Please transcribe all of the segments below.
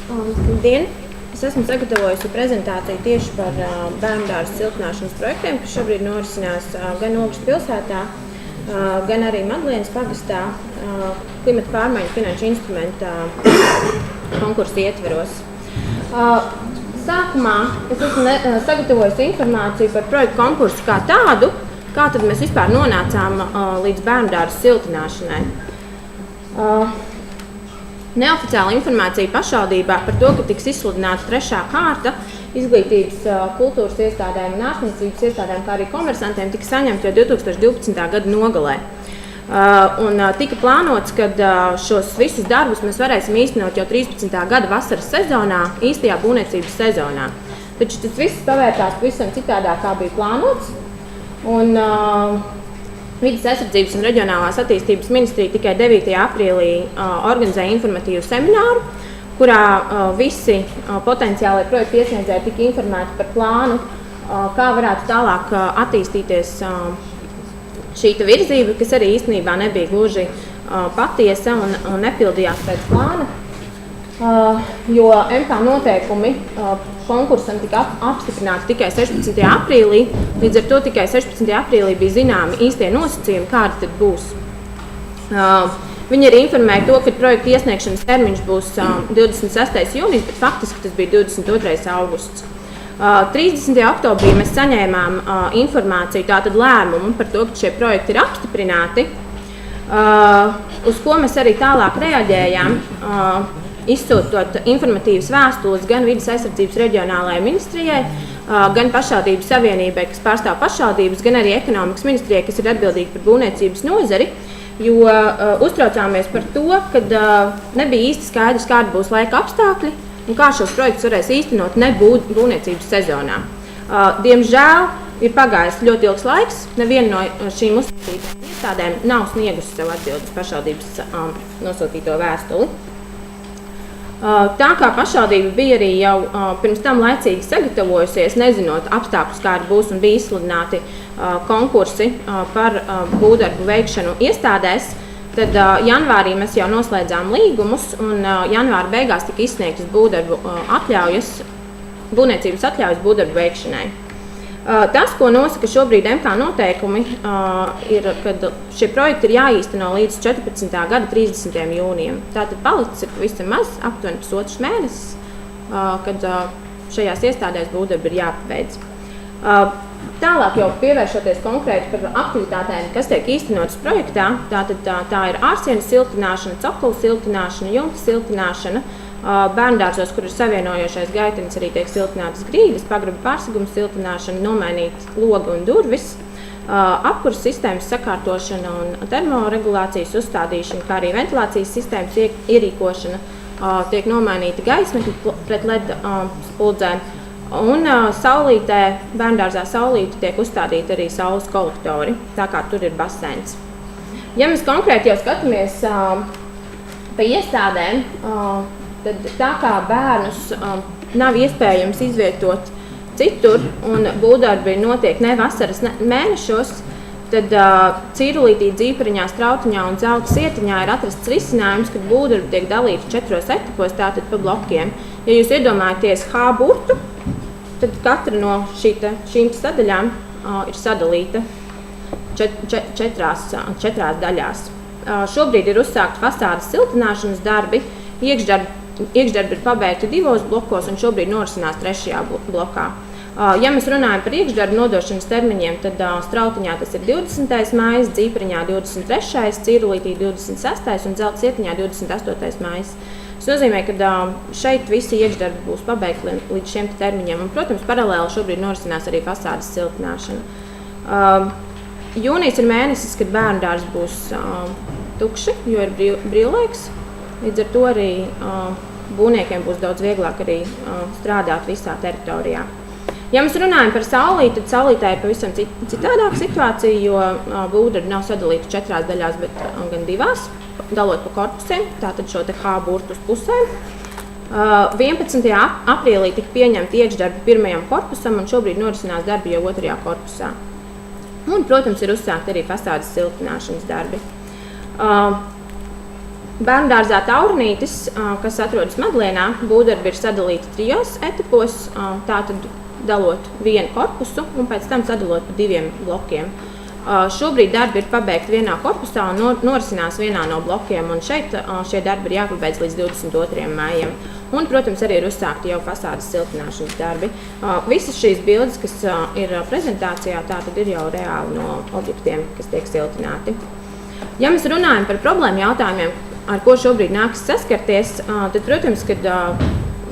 Labdien! Es esmu sagatavojusi prezentāciju tieši par bērndārza siltināšanas projektiem, kas šobrīd norisinās gan Ogres pilsētā, gan arī Madlienas pagastā klimata pārmaiņu finanšu instrumenta konkursa ietveros. Sākumā es esmu sagatavojusi informāciju par projektu konkursu kā tādu, kā tad mēs vispār nonācām līdz bērndārza siltināšanai. Neoficiāla informācija pašvaldībā par to, ka tiks izsludināta 3. kārta izglītības, kultūras iestādēm un ārstniecības iestādēm, kā arī komersantiem, tika saņemta jau 2012. gada nogalē. Un tika plānots, ka šos visus darbus mēs varēsim īstenot jau 13. gada vasaras sezonā, īstajā būvniecības sezonā. Taču tas viss pavērtās pavisam citādāk, kā bija plānots. Un Vides aizsardzības un reģionālās attīstības ministrija tikai 9. aprīlī organizēja informatīvu semināru, kurā visi potenciālie projektu iesniedzēji tika informēti par plānu, kā varētu tālāk attīstīties šī virzība, kas arī īstenībā nebija gluži patiesa un nepildījās pēc plāna, jo MK noteikumi konkursam tika apstiprināti tikai 16. aprīlī, līdz ar to tikai 16. aprīlī bija zināmi īstie nosacījumi, kādi tad būs. Viņi arī informēja to, ka projekta iesniegšanas termiņš būs 26. jūnijas, bet faktiski tas bija 22. augusts. 30. oktobrī mēs saņēmām informāciju, tātad lēmumu par to, ka šie projekti ir apstiprināti, uz ko mēs arī tālāk reaģējām, izsūtot informatīvas vēstules gan Vides aizsardzības reģionālajai ministrijai, gan pašvaldību savienībai, kas pārstāv pašvaldības, gan arī ekonomikas ministrijai, kas ir atbildīga par būvniecības nozari, jo uztraucāmies par to, ka nebija īsti skaidrs, kādi būs laika apstākļi un kā šos projektus varēs īstenot ne būvniecības sezonā. Diemžēl ir pagājis ļoti ilgs laiks, neviena no šīm uzskatītām iestādēm nav sniegusi savu atbildes pašvaldības nosūtīto vēstuli. Tā kā pašvaldība bija arī jau pirms tam laicīgi sagatavojusies, nezinot apstākļus, kādi būs un bija izsludināti konkursi par būvdarbu veikšanu iestādēs, tad janvārī mēs jau noslēdzām līgumus un janvāra beigās tika izsniegtas būvniecības atļaujas būvdarbu veikšanai. Tas, ko nosaka šobrīd MK noteikumi, ir, kad šie projekti ir jāīsteno līdz 14. gada 30. jūnijam. Tātad palicis ir pavisam maz, aptuveni pusotrs mēnesis, kad šajās iestādēs būvdarbi ir jāpabeidz. Tālāk jau pievēršoties konkrēti par aktivitātēm, kas tiek īstenotas projektā, tātad tā ir ārsienas siltināšana, cokolu siltināšana, jumta siltināšana, bērndārzos, kur ir savienojošais gaitenis, arī tiek siltinātas grīdas, pagraba pārseguma siltināšana, nomainīt logu un durvis, apkures sistēmas sakārtošana un termoregulācijas uzstādīšana, kā arī ventilācijas sistēmas ierīkošana, tiek nomainīta gaismekļi pret LED spuldzēm, un saulītē, bērndārzā saulīte tiek uzstādīta arī saules kolektori, tā kā tur ir baseins. Ja mēs konkrēti jau skatāmies pa iestādēm, tad tā kā bērnus nav iespējams izvietot citur un būvdarbi notiek ne vasaras mēnešos, tad Cīrulītī, Dzīpariņā, Strautiņā un Zelta Sietiņā ir atrasts risinājums, kad būvdarbi tiek dalīti 4 etapos, tātad pa blokiem. Ja jūs iedomājaties H burtu, tad katra no šīm sadaļām ir sadalīta četrās daļās. Šobrīd ir uzsākti fasādes siltināšanas darbi, iekšdarbi ir pabeigti 2 blokos un šobrīd norisinās 3. blokā. Ja mēs runājam par iekšdarbu nodošanas termiņiem, tad Strautiņā tas ir 20. maijs, Dzīpariņā 23., Cīrulītī 26. un Zelta Sietiņā 28. maijs. Tas nozīmē, ka šeit visi iekšdarbi būs pabeigti līdz šiem termiņiem. Un, protams, paralēli šobrīd norisinās arī fasādes siltināšana. Jūnijas ir mēnesis, kad bērndārs būs tukši, jo ir brīvlaiks. Līdz ar to arī būvniekiem būs daudz vieglāk arī strādāt visā teritorijā. Ja mēs runājam par saulīti, tad saulītē ir pavisam citādāka situācija, jo būvdarbi nav sadalīti 4 daļās, bet gan 2, dalot pa korpusiem, tātad šo te H burtu uz pusēm. 11. aprīlī tika pieņemti iekšdarbi 1. korpusam un šobrīd norisinās darbi jau 2. korpusā. Un, protams, ir uzsākti arī fasādes siltināšanas darbi. Bērndārzā Taurnītis, kas atrodas Madlienā, būvdarbi ir sadalīti 3 etapos, tātad dalot vienu korpusu un pēc tam sadalot pa 2 blokiem. Šobrīd darbi ir pabeigti vienā korpusā un norisinās vienā no blokiem, un šeit šie darbi ir jāpabeidz līdz 22. maijam. Un, protams, arī ir uzsākti jau fasādes siltināšanas darbi. Visas šīs bildes, kas ir prezentācijā, tātad ir jau reāli no objektiem, kas tiek siltināti. Ja mēs runājam par problēmu jautājumiem, ar ko šobrīd nākas saskarties, tad, protams, kad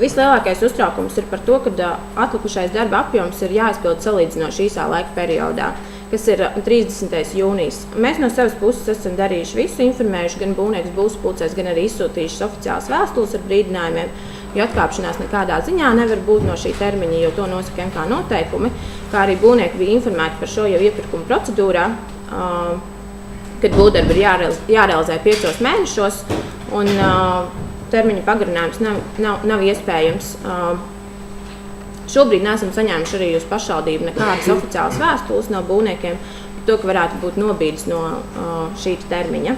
vislielākais uztraukums ir par to, ka atlikušais darba apjoms ir jāizpild salīdzinoši īsā laika periodā, kas ir 30. jūnijas. Mēs no savas puses esam darījuši visu, informējuši gan būvnieks būvniecības, gan arī izsūtījuši oficiālas vēstules ar brīdinājumiem, jo atkāpšanās nekādā ziņā nevar būt no šī termiņa, jo to nosaka MK noteikumi, kā arī būvnieki bija informēti par šo jau iepirkuma procedūrā, kad būvdarbi ir jārealizē 5 mēnešos, un termiņa pagarinājums nav iespējams. Šobrīd neesam saņēmuši arī uz pašvaldību nekādas oficiālas vēstules no būvniekiem par to, ka varētu būt nobīdes no šī termiņa.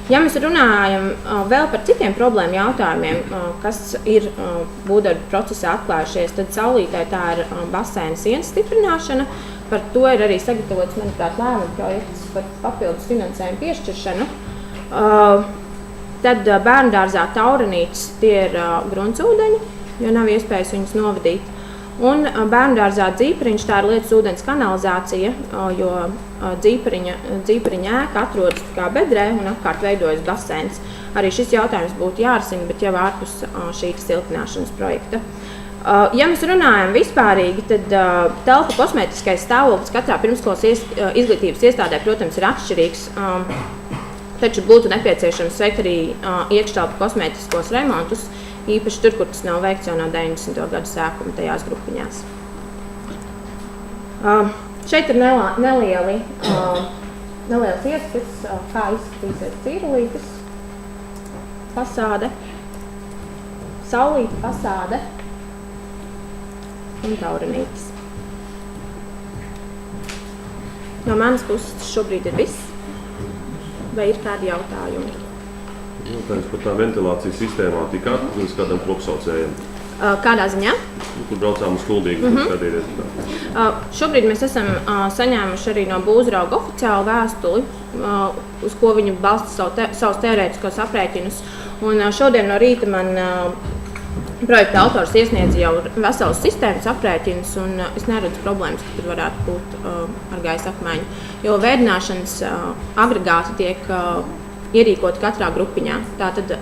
Ja mēs runājam vēl par citiem problēmu jautājumiem, kas ir būvdarbu procesā atklājušies, tad Saulītē tā ir baseina sienas stiprināšana. Par to ir arī sagatavots, manuprāt, lēmuma projekts par papildus finansējumu piešķiršanu. Tad Bērndārzā Taurinītis tie ir gruntsūdeņi, jo nav iespējas viņus novadīt. Un Bērndārzā Dzīperiņš, tā ir lietas ūdens kanalizācija, jo Dzīperiņa ēka atrodas kā bedrē un apkārt veidojas baseins. Arī šis jautājums būtu jārisina, bet jau ārpus šī siltināšanas projekta. Ja mēs runājam vispārīgi, tad telpu kosmētiskais stāvoklis katrā pirmskolas izglītības iestādē, protams, ir atšķirīgs. Taču būtu nepieciešams veikt arī iekštelpu kosmētiskos remontus, īpaši tur, kur tas nav veikts jau no 90. gadu sākuma tajās grupiņās. Šeit ir nelielas ieskats, kā izskatīsies Cīrulītes fasāde, Saulīta fasāde un Taurinītis. No manas puses tas šobrīd ir viss. Vai ir kādi jautājumi? Jautājums par tā ventilācijas sistēmā tikāt līdz kādam kopsaucējiem? Kādā ziņā? Kur braucām uz Kuldīgu, skatīties. Šobrīd mēs esam saņēmuši arī no būvzrauga oficiālu vēstuli, uz ko viņi balsta savus teorētiskos aprēķinus. Un šodien no rīta man projekta autors iesniedz jau veselas sistēmas aprēķinus, un es neredzu problēmas, ka tur varētu būt ar gaisa apmaiņu. Jo vēdināšanas agregāti tiek ierīkoti katrā grupiņā. Tātad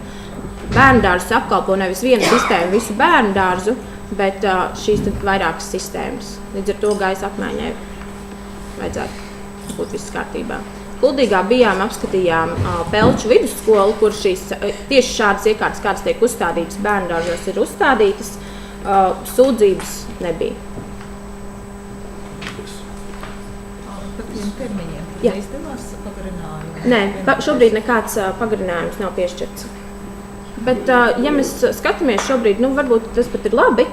bērndārzs apkalpo nevis vienu sistēmu, visu bērndārzu, bet šīs tad vairākas sistēmas. Līdz ar to gaisa apmaiņai vajadzētu būt viss kārtībā. Kuldīgā bijām, apskatījām Pelču vidusskolu, kur tieši šādas iekārtas, kādas tiek uzstādītas bērndārzos, ir uzstādītas. Sūdzības nebija. Par tiem termiņiem neizdevās pagarinājumi? Nē, šobrīd nekāds pagarinājums nav piešķirts. Bet, ja mēs skatāmies šobrīd, varbūt tas pat ir labi,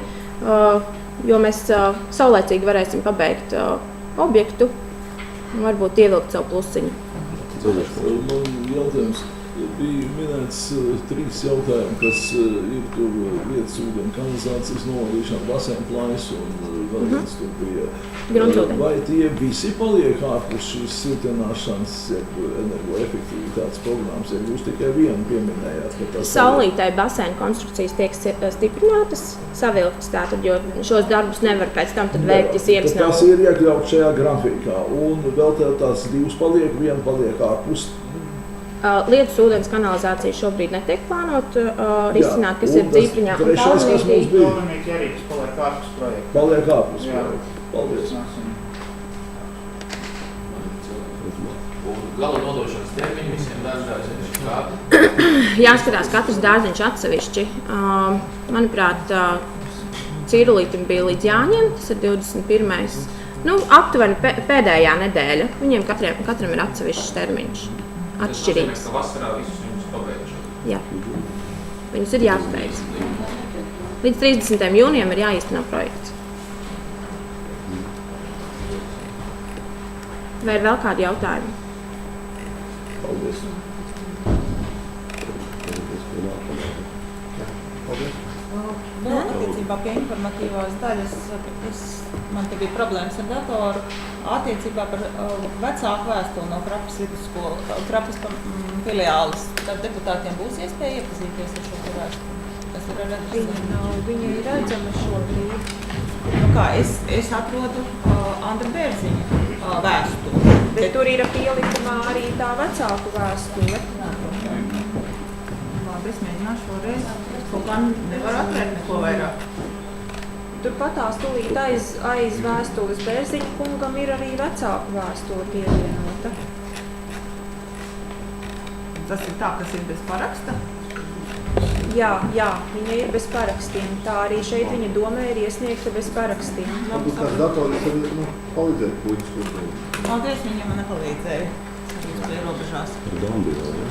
jo mēs saulēcīgi varēsim pabeigt objektu un varbūt ievilkt savu plusiņu. Man jautājums bija minēts 3 jautājumi, kas ir tur vietas ūdeni kanalizācijas novadīšana, baseina plājas un vēl viens tur bija. Vai tie visi paliek ārpus šīs siltināšanas, energoefektivitātes programmas, ja jūs tikai vienu pieminējāt? Saulītē baseina konstrukcijas tiek stiprinātas, savilktas tātad, jo šos darbus nevar pēc tam tad veikt, ja sienas nav. Tas ir iekļauts šajā grafikā, un vēl tās 2 paliek, 1 paliek ārpus. Lietas ūdens kanalizācija šobrīd netiek plānot risināt, kas ir Dzīperiņā un Taurinītī. Taurinītī arī, kas paliek ārpus projekta. Paliek ārpus projekta. Paldies. Gala nodošanas termiņi visiem bērndārziem kādi? Jāskatās katrs dārziņš atsevišķi. Manuprāt, Cīrulītim bija līdz jāņem, tas ir 21. Aptuveni pēdējā nedēļa. Viņiem katram ir atsevišķs termiņš. Atšķirīgs. Ka vasarā visus viņus pabeigšu. Jā. Viņus ir jāpabeidz. Līdz 30. jūnijam ir jāīsteno projekts. Vai ir vēl kādi jautājumi? Paldies. Paldies. Vēl attiecībā pie informatīvās daļas, man te bija problēmas ar datoru, attiecībā par vecāku vēstuli no Krapas vidusskolas, Krapas filiāles. Tad deputātiem būs iespēja iepazīties ar šo vēstuli. Tas ir redzams. Viņa ir redzama šobrīd. Nu kā, es atrodu Andra Bērziņa vēstuli. Bet tur ir pielikumā arī tā vecāku vēstule. Labi, es mēģināšu šoreiz. Kaut kā nevaru atvērt neko vairāk. Turpat tās tūlīt aiz vēstules Bērziņa kungam ir arī vecāku vēstule pievienota. Tas ir tā, kas ir bez paraksta? Jā, viņa ir bez parakstiem. Tā arī šeit viņa domē ir iesniegta bez parakstiem. Man būs kāds dators, tad palīdzēt puikas, kur to. Paldies, viņa man nepalīdzēja. Viņš bija robežās. Ar Gambiju, jā.